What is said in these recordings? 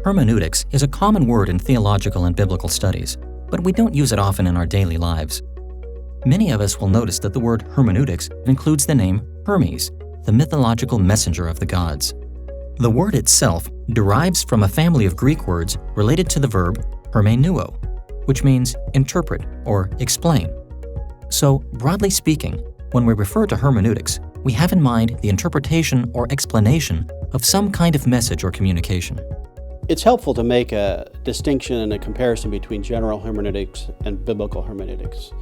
Hermeneutics is a common word in theological and biblical studies, but we don't use it often in our daily lives. Many of us will notice that the word hermeneutics includes the name Hermes, the mythological messenger of the gods. The word itself derives from a family of Greek words related to the verb hermeneuo, which means interpret or explain. So, broadly speaking, when we refer to hermeneutics, we have in mind the interpretation or explanation of some kind of message or communication. It's helpful to make a distinction and a comparison between general hermeneutics and biblical hermeneutics.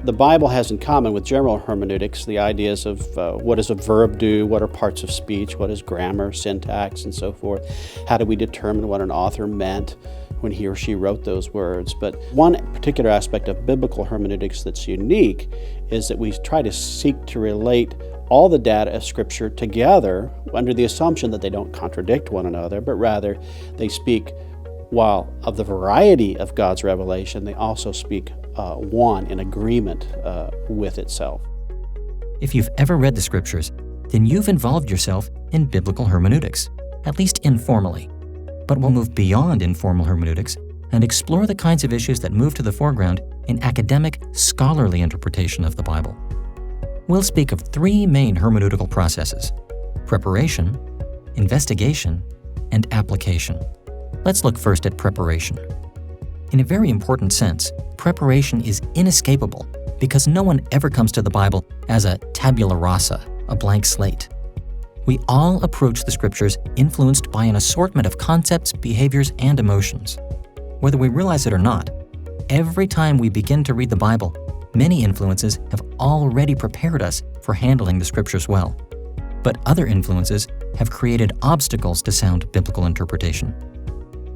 The Bible has in common with general hermeneutics the ideas of what does a verb do, what are parts of speech, what is grammar, syntax, and so forth. How do we determine what an author meant when he or she wrote those words? But one particular aspect of biblical hermeneutics that's unique is that we try to seek to relate all the data of Scripture together under the assumption that they don't contradict one another, but rather they speak, while of the variety of God's revelation, they also speak one in agreement with itself. If you've ever read the Scriptures, then you've involved yourself in biblical hermeneutics, at least informally. But we'll move beyond informal hermeneutics and explore the kinds of issues that move to the foreground in academic, scholarly interpretation of the Bible. We'll speak of three main hermeneutical processes: preparation, investigation, and application. Let's look first at preparation. In a very important sense, preparation is inescapable because no one ever comes to the Bible as a tabula rasa, a blank slate. We all approach the Scriptures influenced by an assortment of concepts, behaviors, and emotions. Whether we realize it or not, every time we begin to read the Bible, many influences have already prepared us for handling the Scriptures well. But other influences have created obstacles to sound biblical interpretation.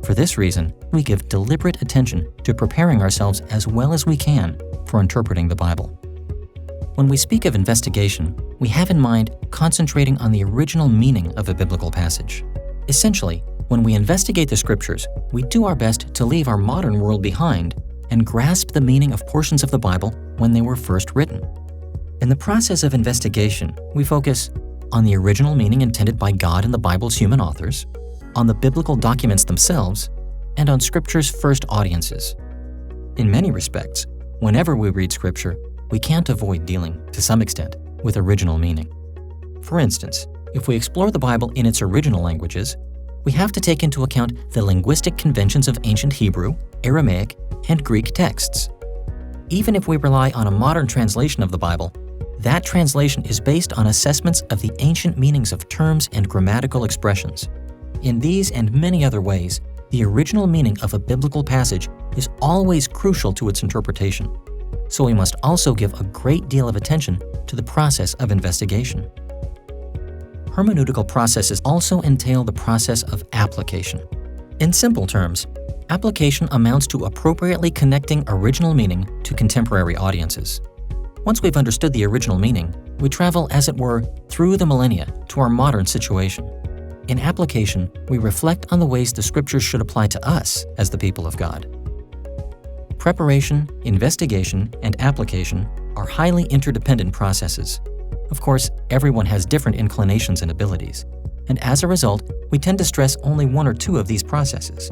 For this reason, we give deliberate attention to preparing ourselves as well as we can for interpreting the Bible. When we speak of investigation, we have in mind concentrating on the original meaning of a biblical passage. Essentially, when we investigate the Scriptures, we do our best to leave our modern world behind and grasp the meaning of portions of the Bible when they were first written. In the process of investigation, we focus on the original meaning intended by God and the Bible's human authors, on the biblical documents themselves, and on Scripture's first audiences. In many respects, whenever we read Scripture, we can't avoid dealing, to some extent, with original meaning. For instance, if we explore the Bible in its original languages, we have to take into account the linguistic conventions of ancient Hebrew, Aramaic, and Greek texts. Even if we rely on a modern translation of the Bible, that translation is based on assessments of the ancient meanings of terms and grammatical expressions. In these and many other ways, the original meaning of a biblical passage is always crucial to its interpretation. So we must also give a great deal of attention to the process of investigation. Hermeneutical processes also entail the process of application. In simple terms, application amounts to appropriately connecting original meaning to contemporary audiences. Once we've understood the original meaning, we travel, as it were, through the millennia to our modern situation. In application, we reflect on the ways the Scriptures should apply to us as the people of God. Preparation, investigation, and application are highly interdependent processes. Of course, everyone has different inclinations and abilities, and as a result, we tend to stress only one or two of these processes.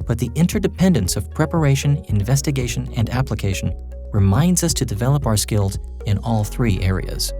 But the interdependence of preparation, investigation, and application reminds us to develop our skills in all three areas.